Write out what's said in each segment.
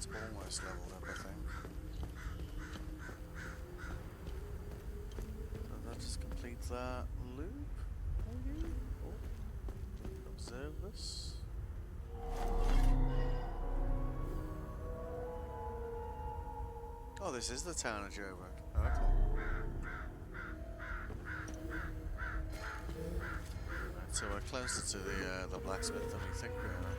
That's almost leveled up, I think. So that just completes that loop, maybe? Oh, observe this. Oh, this is the Town of Jova. Okay. Right, so we're closer to the blacksmith than we think we are.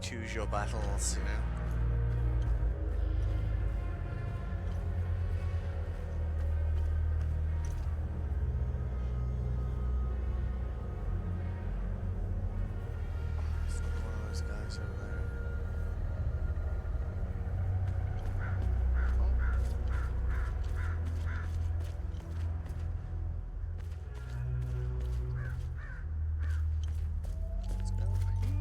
Choose your battles, you know. It's not one of those guys over there. Let's go over here.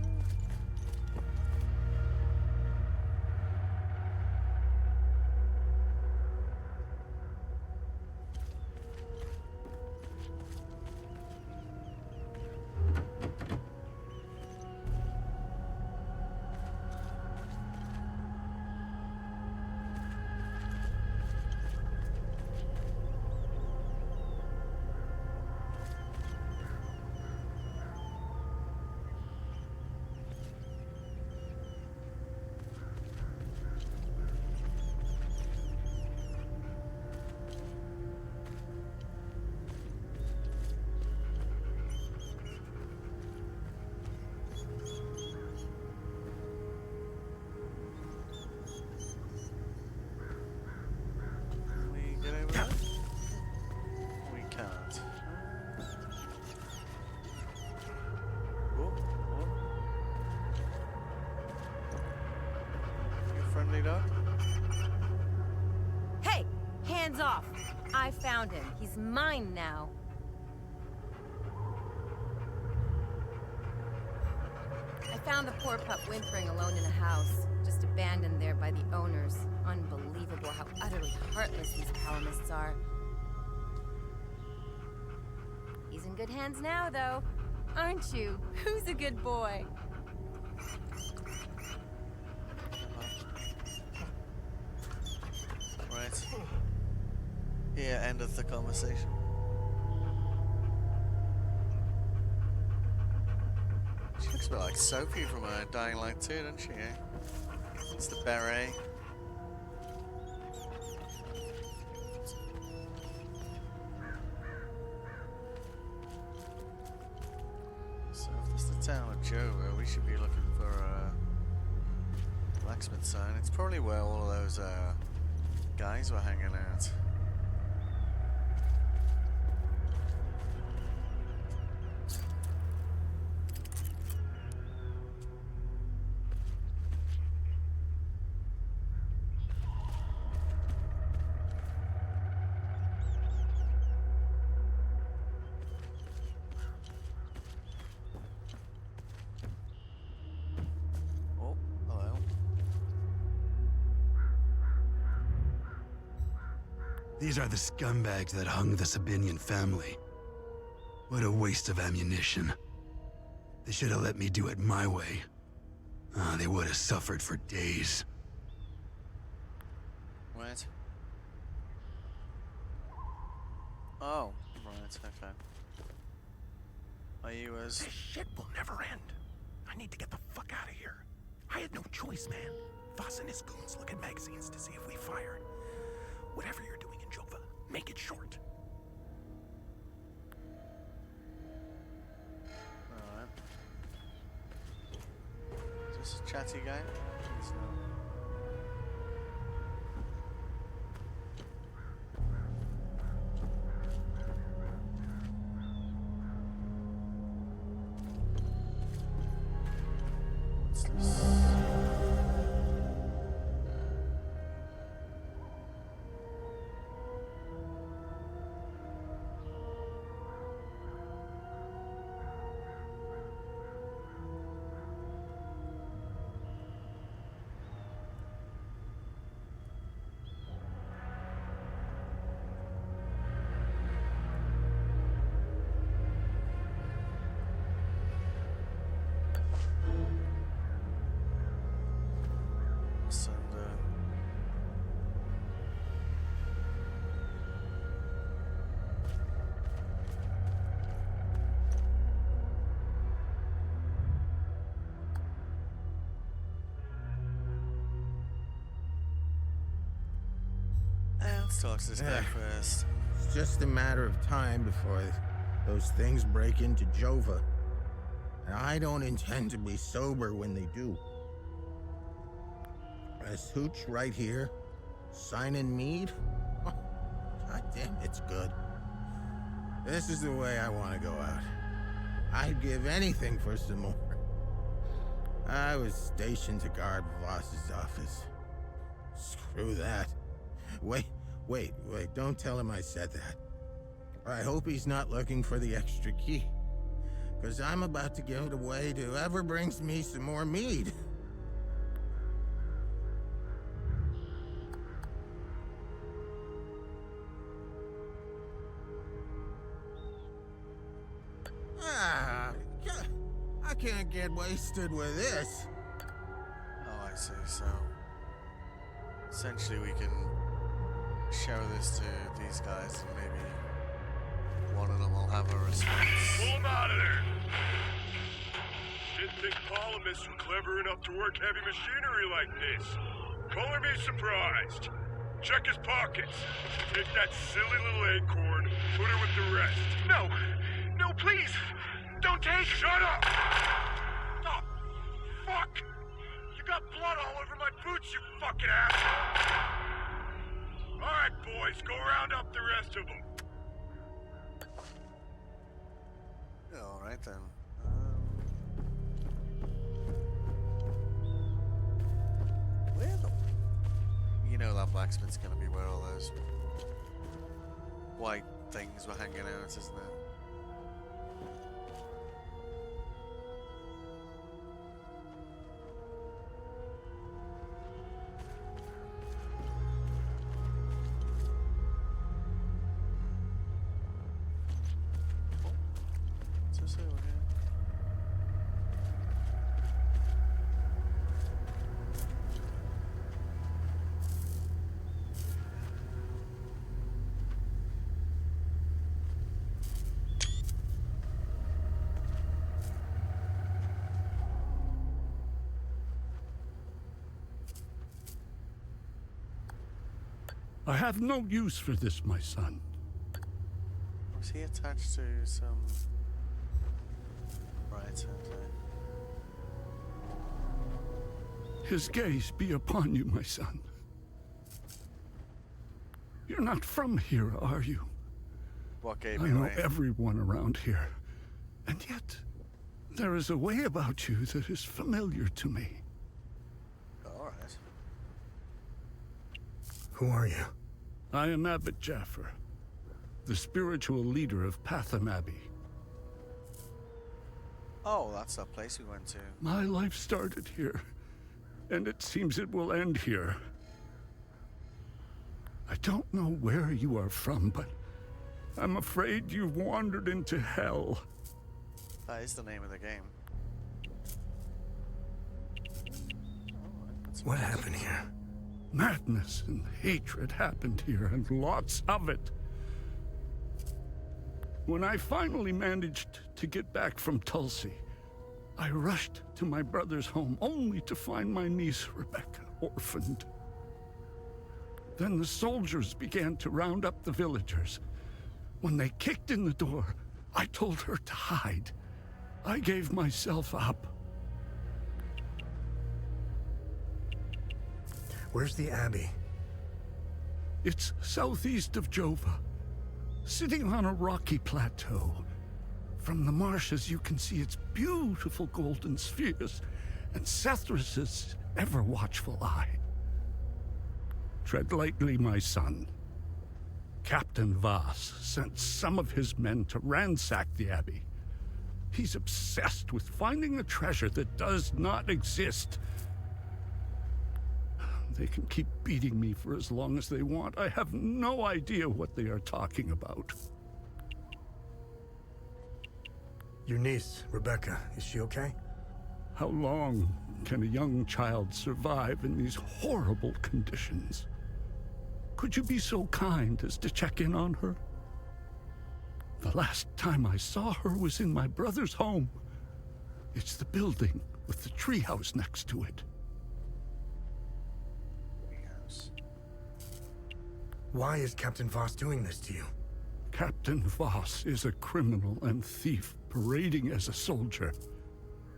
Hey! Hands off! I found him. He's mine now. I found the poor pup whimpering alone in a house, just abandoned there by the owners. Unbelievable how utterly heartless these colonists are. He's in good hands now, though. Aren't you? Who's a good boy? Right. Here endeth the conversation. She looks a bit like Sophie from Dying Light 2, doesn't she, eh? It's the beret. So if this is the Town of Jova, we should be looking for a blacksmith sign. It's probably where all of those guys were hanging out. Oh, hello. These are the scumbags that hung the Sabinian family. What a waste of ammunition. They should have let me do it my way. They would have suffered for days. Right. Oh, right, okay. Are you as... This shit will never end. I need to get the fuck out of here. I had no choice, man. Voss and his goons look at magazines to see if we fired. Whatever you're doing in Jova, make it short. Alright. Is this a chatty guy? Please no. Send let's talk to this guy first. It's just a matter of time before those things break into Jova. And I don't intend to be sober when they do. This hooch right here, signing mead? God damn, it's good. This is the way I want to go out. I'd give anything for some more. I was stationed to guard Voss's office. Screw that. Wait, don't tell him I said that. I hope he's not looking for the extra key. Because I'm about to give it away to whoever brings me some more mead. I can't get wasted with this. Oh, I see. So, essentially we can show this to these guys and maybe one of them will have a response. Pull him out of there! Didn't think Polymus were clever enough to work heavy machinery like this. Color me surprised. Check his pockets. Take that silly little acorn, put her with the rest. No, please! Don't take... Shut up! Oh, fuck! You got blood all over my boots, you fucking asshole! Alright, boys, go round up the rest of them. Alright then. Where the... You know that blacksmith's gonna be where all those white things were hanging out, isn't it? What's this over here? I have no use for this, my son. Was he attached to some... Right, okay. His gaze be upon you, my son. You're not from here, are you? What gave I me know away? everyone around here. And yet, there is a way about you that is familiar to me. Alright. Who are you? I am Abbot Jaffer, the spiritual leader of Patham Abbey. Oh, that's that place we went to. My life started here, and it seems it will end here. I don't know where you are from, but I'm afraid you've wandered into hell. That is the name of the game. What happened here? Madness and hatred happened here, and lots of it. When I finally managed to get back from Tulsi, I rushed to my brother's home only to find my niece, Rebecca, orphaned. Then the soldiers began to round up the villagers. When they kicked in the door, I told her to hide. I gave myself up. Where's the Abbey? It's southeast of Jova, sitting on a rocky plateau. From the marshes you can see its beautiful golden spheres and Sethrus's ever-watchful eye. Tread lightly, my son. Captain Voss sent some of his men to ransack the Abbey. He's obsessed with finding a treasure that does not exist. They can keep beating me for as long as they want. I have no idea what they are talking about. Your niece, Rebecca, is she okay? How long can a young child survive in these horrible conditions? Could you be so kind as to check in on her? The last time I saw her was in my brother's home. It's the building with the treehouse next to it. Treehouse. Why is Captain Voss doing this to you? Captain Voss is a criminal and thief parading as a soldier.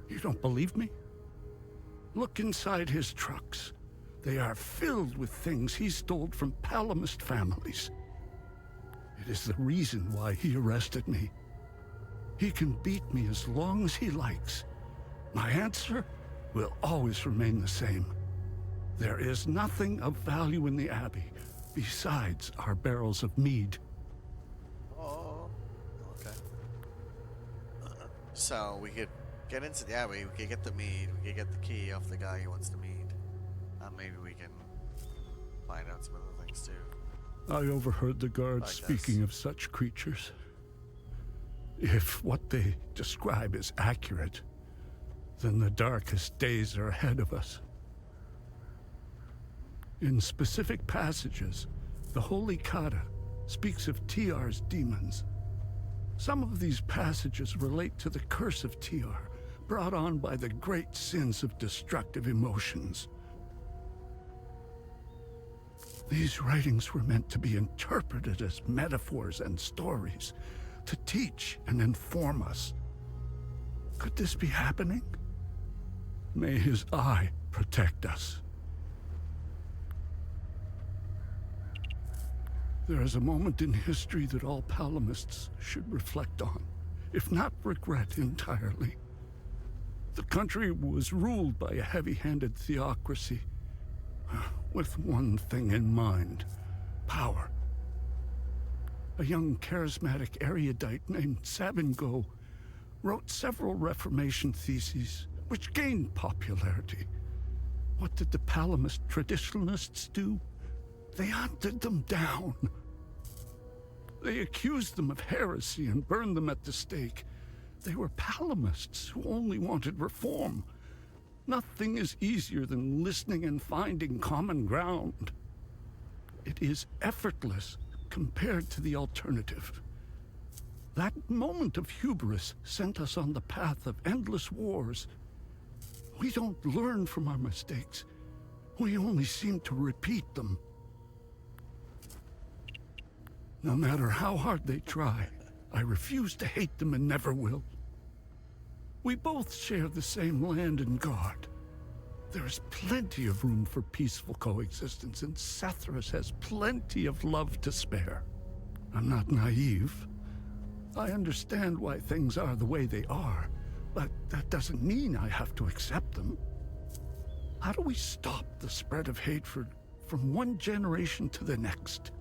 You don't believe me? Look inside his trucks. They are filled with things he stole from Palamist families. It is the reason why he arrested me. He can beat me as long as he likes. My answer will always remain the same. There is nothing of value in the Abbey besides our barrels of mead. Oh, okay. So we could get into the Abbey, we could get the mead, we could get the key off the guy who wants the mead. And maybe we can find out some other things too. I overheard the guards Like speaking of such creatures. If what they describe is accurate, then the darkest days are ahead of us. In specific passages, the Holy Kata speaks of TR's demons. Some of these passages relate to the curse of TR, brought on by the great sins of destructive emotions. These writings were meant to be interpreted as metaphors and stories, to teach and inform us. Could this be happening? May his eye protect us. There is a moment in history that all Palamists should reflect on, if not regret entirely. The country was ruled by a heavy-handed theocracy, with one thing in mind: power. A young charismatic erudite named Sabingo wrote several Reformation theses, which gained popularity. What did the Palamist traditionalists do? They hunted them down. They accused them of heresy and burned them at the stake. They were Palamists who only wanted reform. Nothing is easier than listening and finding common ground. It is effortless compared to the alternative. That moment of hubris sent us on the path of endless wars. We don't learn from our mistakes. We only seem to repeat them. No matter how hard they try, I refuse to hate them and never will. We both share the same land and God. There is plenty of room for peaceful coexistence, and Sethras has plenty of love to spare. I'm not naive. I understand why things are the way they are, but that doesn't mean I have to accept them. How do we stop the spread of hatred from one generation to the next?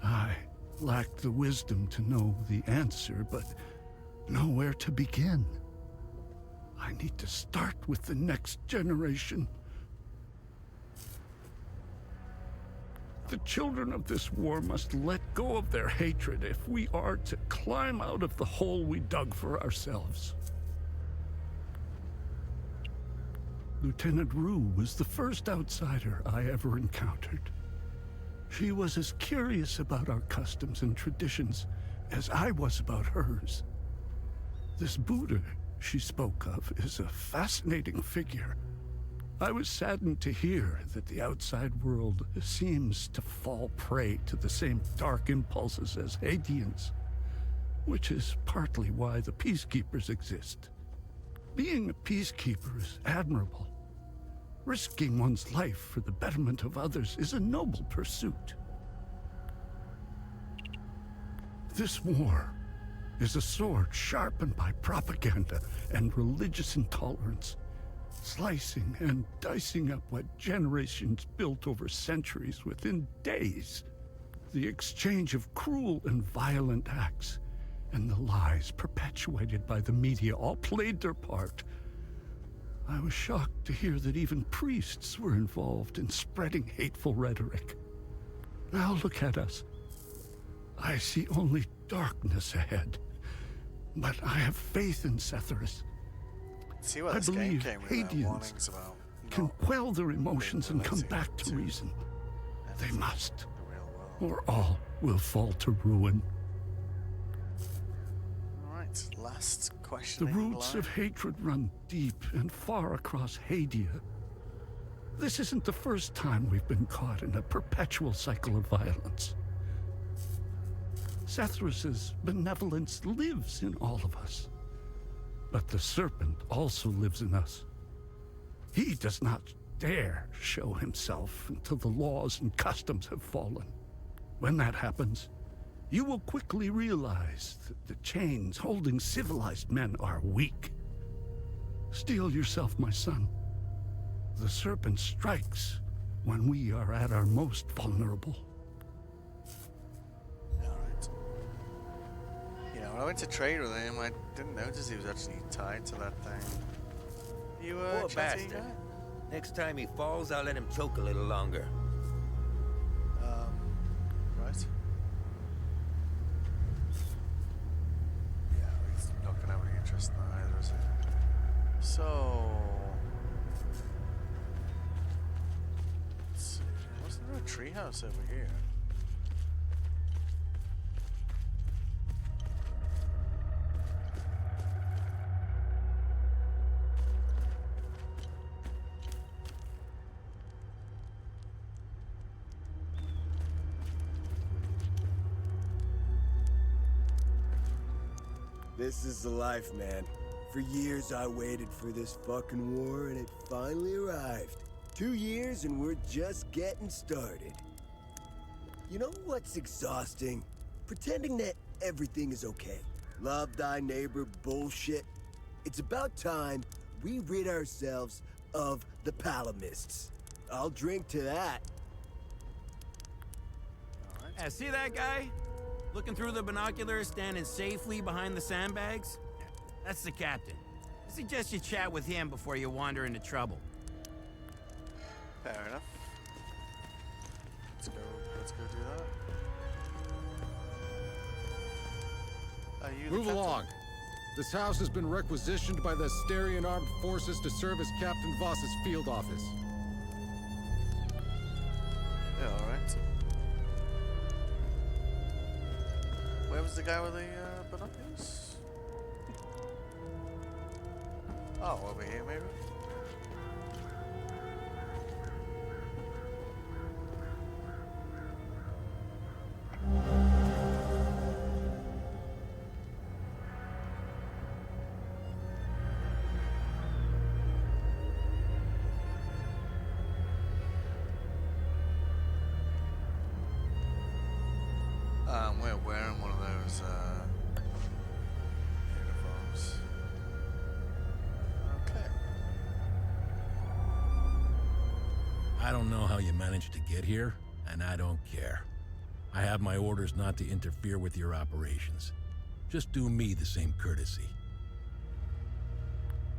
I lack the wisdom to know the answer, but know where to begin. I need to start with the next generation. The children of this war must let go of their hatred if we are to climb out of the hole we dug for ourselves. Lieutenant Rue was the first outsider I ever encountered. She was as curious about our customs and traditions as I was about hers. This Buddha she spoke of is a fascinating figure. I was saddened to hear that the outside world seems to fall prey to the same dark impulses as Hadeans, which is partly why the peacekeepers exist. Being a peacekeeper is admirable. Risking one's life for the betterment of others is a noble pursuit. This war is a sword sharpened by propaganda and religious intolerance, slicing and dicing up what generations built over centuries within days. The exchange of cruel and violent acts and the lies perpetuated by the media all played their part. I was shocked to hear that even priests were involved in spreading hateful rhetoric. Now look at us. I see only darkness ahead, but I have faith in Sethras. See where I this game believe came with that Hadeans warnings about can not quell their emotions and come relating back to reason. They anything must, to the real world. or all will fall to ruin. Alright, last question. The roots of hatred run deep and far across Hadia. This isn't the first time we've been caught in a perpetual cycle of violence. Sethrus's benevolence lives in all of us. But the serpent also lives in us. He does not dare show himself until the laws and customs have fallen. When that happens, you will quickly realize that the chains holding civilized men are weak. Steel yourself, my son. The serpent strikes when we are at our most vulnerable. Alright. You know, when I went to trade with him, I didn't notice he was actually tied to that thing. You, Poor chatty bastard. guy? Next time he falls, I'll let him choke a little longer. Right. Yeah, he's not gonna have any interest in that either, is he? So... let's see. Wasn't there a treehouse over here? This is the life, man. For years I waited for this fucking war and it finally arrived. 2 years and we're just getting started. You know what's exhausting? Pretending that everything is okay. Love thy neighbor bullshit. It's about time we rid ourselves of the Palamists. I'll drink to that. Alright. Yeah, see that guy? Looking through the binoculars, standing safely behind the sandbags? That's the captain. I suggest you chat with him before you wander into trouble. Fair enough. Let's go do that. Are you the Move captain? along. This house has been requisitioned by the Asterian Armed Forces to serve as Captain Voss's field office. Yeah, alright. Where was the guy with the binoculars? Oh, over here maybe? We're wearing one of those uniforms. Okay. I don't know how you managed to get here, and I don't care. I have my orders not to interfere with your operations. Just do me the same courtesy.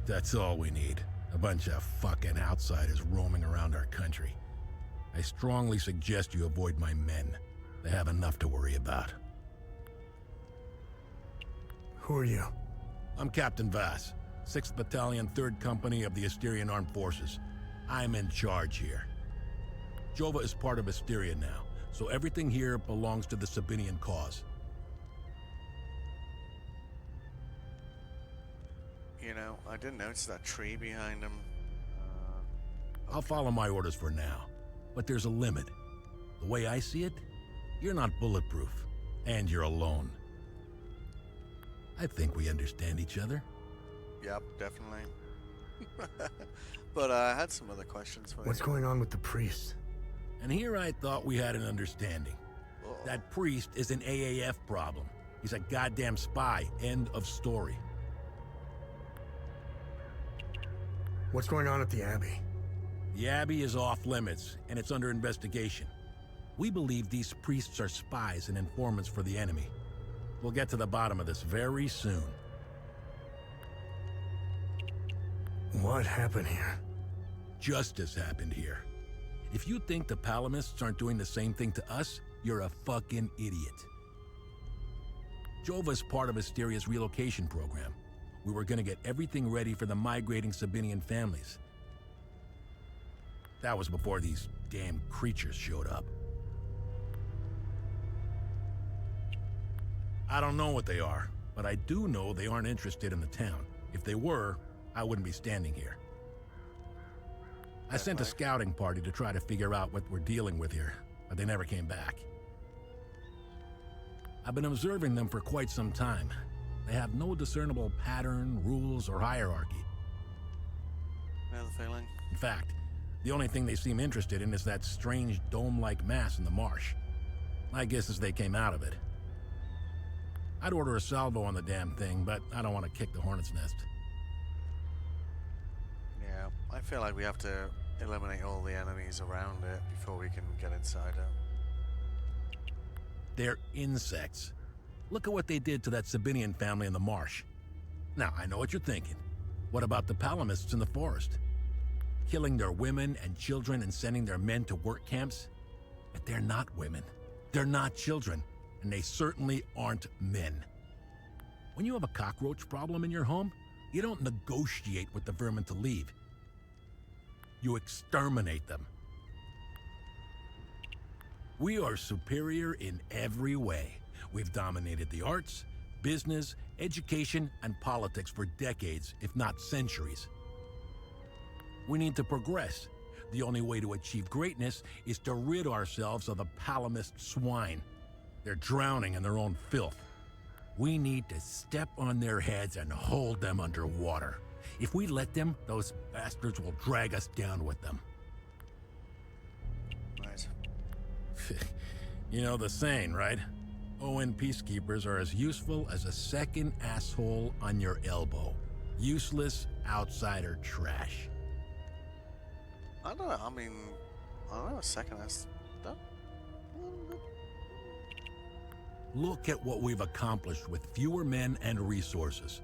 That's all we need. A bunch of fucking outsiders roaming around our country. I strongly suggest you avoid my men. They have enough to worry about. Who are you? I'm Captain Vass, 6th Battalion, 3rd Company of the Asterian Armed Forces. I'm in charge here. Jova is part of Asteria now, so everything here belongs to the Sabinian cause. You know, I didn't notice that tree behind him. I'll follow my orders for now, but there's a limit. The way I see it, you're not bulletproof, and you're alone. I think we understand each other. Yep, definitely. But I had some other questions for What's you. going on with the priest? And here I thought we had an understanding. Oh. That priest is an AAF problem. He's a goddamn spy. End of story. What's going on at the Abbey? The Abbey is off limits, and it's under investigation. We believe these priests are spies and informants for the enemy. We'll get to the bottom of this very soon. What happened here? Justice happened here. If you think the Palamists aren't doing the same thing to us, you're a fucking idiot. Jova's part of Asteria's relocation program. we were gonna get everything ready for the migrating Sabinian families. That was before these damn creatures showed up. I don't know what they are, but I do know they aren't interested in the town. If they were, I wouldn't be standing here. I sent a scouting party to try to figure out what we're dealing with here, but they never came back. I've been observing them for quite some time. They have no discernible pattern, rules, or hierarchy. I have the feeling. In fact, the only thing they seem interested in is that strange dome-like mass in the marsh. My guess is they came out of it. I'd order a salvo on the damn thing, but I don't want to kick the hornet's nest. Yeah, I feel like we have to eliminate all the enemies around it before we can get inside it. They're insects. Look at what they did to that Sabinian family in the marsh. Now, I know what you're thinking. What about the Palamists in the forest? Killing their women and children and sending their men to work camps? But they're not women. They're not children. And they certainly aren't men. When you have a cockroach problem in your home, you don't negotiate with the vermin to leave. You exterminate them. We are superior in every way. We've dominated the arts, business, education, and politics for decades, if not centuries. We need to progress. The only way to achieve greatness is to rid ourselves of the Palamist swine. They're drowning in their own filth. We need to step on their heads and hold them underwater. If we let them, those bastards will drag us down with them. Right. You know the saying, right? ON peacekeepers are as useful as a second asshole on your elbow. Useless outsider trash. I don't know, I mean, I don't know, a second that's... Look at what we've accomplished with fewer men and resources.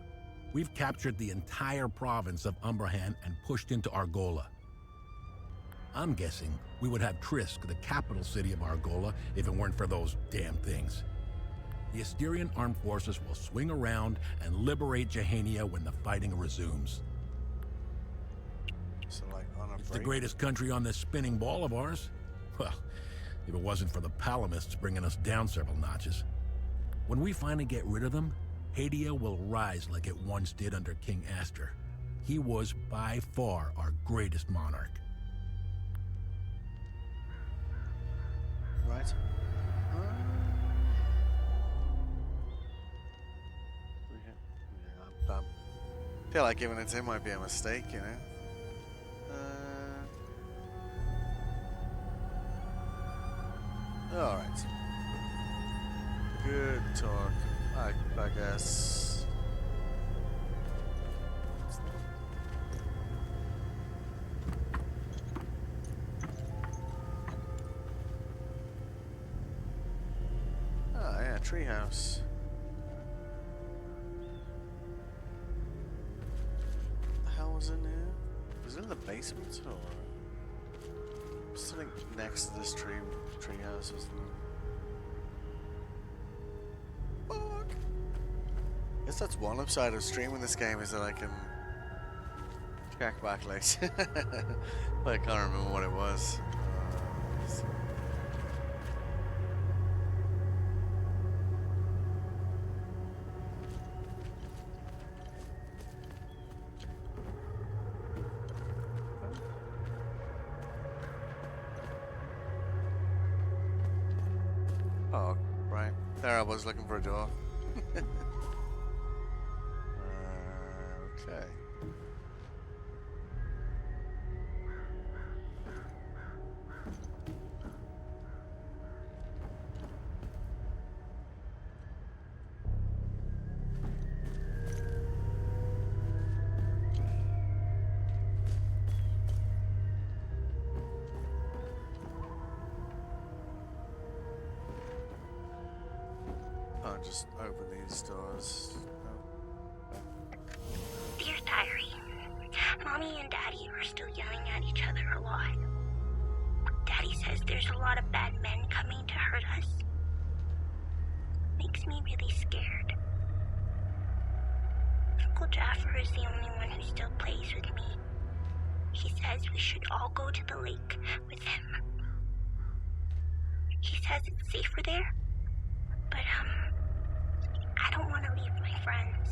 We've captured the entire province of Umbrahan and pushed into Argola. I'm guessing we would have Trisk, the capital city of Argola, if it weren't for those damn things. The Asterian armed forces will swing around and liberate Jehania when the fighting resumes. So, like, on a It's break? the greatest country on this spinning ball of ours. Well, if it wasn't for the Palamists bringing us down several notches. When we finally get rid of them, Hadia will rise like it once did under King Aster. He was by far our greatest monarch. Right. I feel like giving it to him might be a mistake, you know? Alright. Good talk, I guess. Oh yeah, treehouse. What the hell was in here? Was it in the basement or something next to this treehouse? Wasn't it? Fuck. I guess that's one upside of streaming this game is that I can check back later. But I can't remember what it was. Oh, right. There I was looking for a door. Okay. Oh, just open these doors. Dear Diary, Mommy and Daddy are still yelling at each other a lot. Daddy says there's a lot of bad men coming to hurt us. Makes me really scared. Uncle Jaffer is the only one who still plays with me. He says we should all go to the lake with him. He says it's safer there, but I don't want to leave my friends.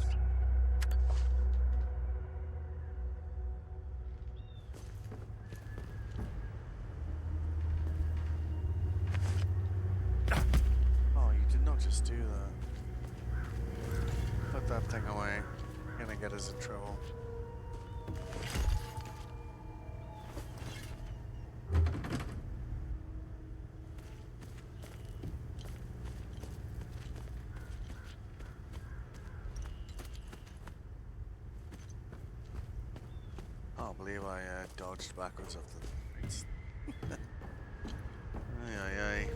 Oh, you did not just do that. Put that thing away. Gonna get us in trouble. I can't believe I dodged backwards off the things. Ay, ay, ay.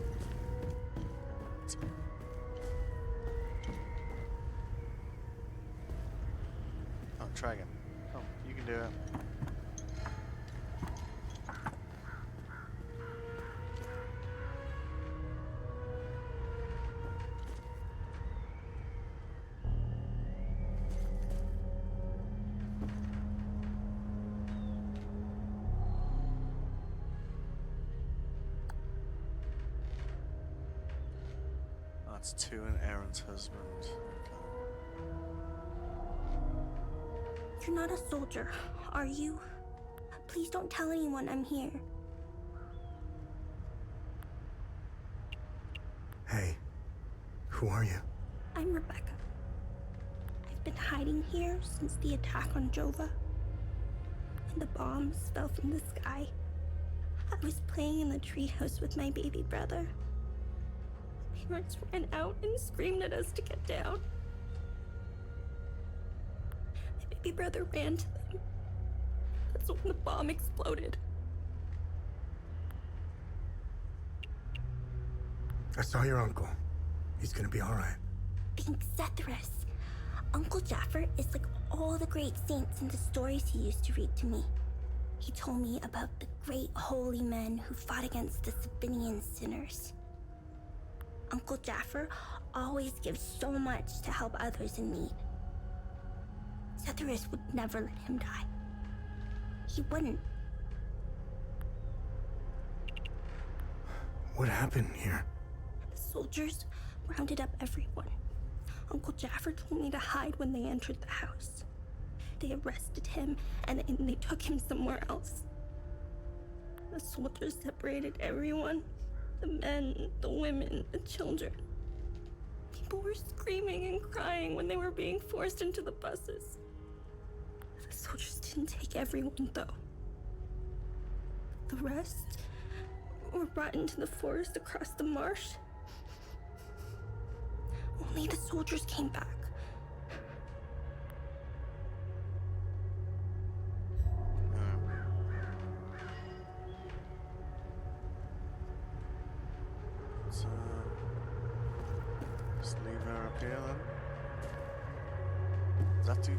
Oh, try again. Come, you can do it. That's two and Aaron's husband. You're not a soldier, are you? Please don't tell anyone I'm here. Hey, who are you? I'm Rebecca. I've been hiding here since the attack on Jova. When the bombs fell from the sky, I was playing in the treehouse with my baby brother. My parents ran out and screamed at us to get down. My baby brother ran to them. That's when the bomb exploded. I saw your uncle. He's gonna be all right. Thanks, Zethyrus. Uncle Jaffer is like all the great saints in the stories he used to read to me. He told me about the great holy men who fought against the Sabinian sinners. Uncle Jaffer always gives so much to help others in need. Zethyrus would never let him die. He wouldn't. What happened here? The soldiers rounded up everyone. Uncle Jaffer told me to hide when they entered the house. They arrested him and they took him somewhere else. The soldiers separated everyone. The men, the women, the children. People were screaming and crying when they were being forced into the buses. The soldiers didn't take everyone, though. The rest were brought into the forest across the marsh. Only the soldiers came back. So, just leave her up here then. Is that too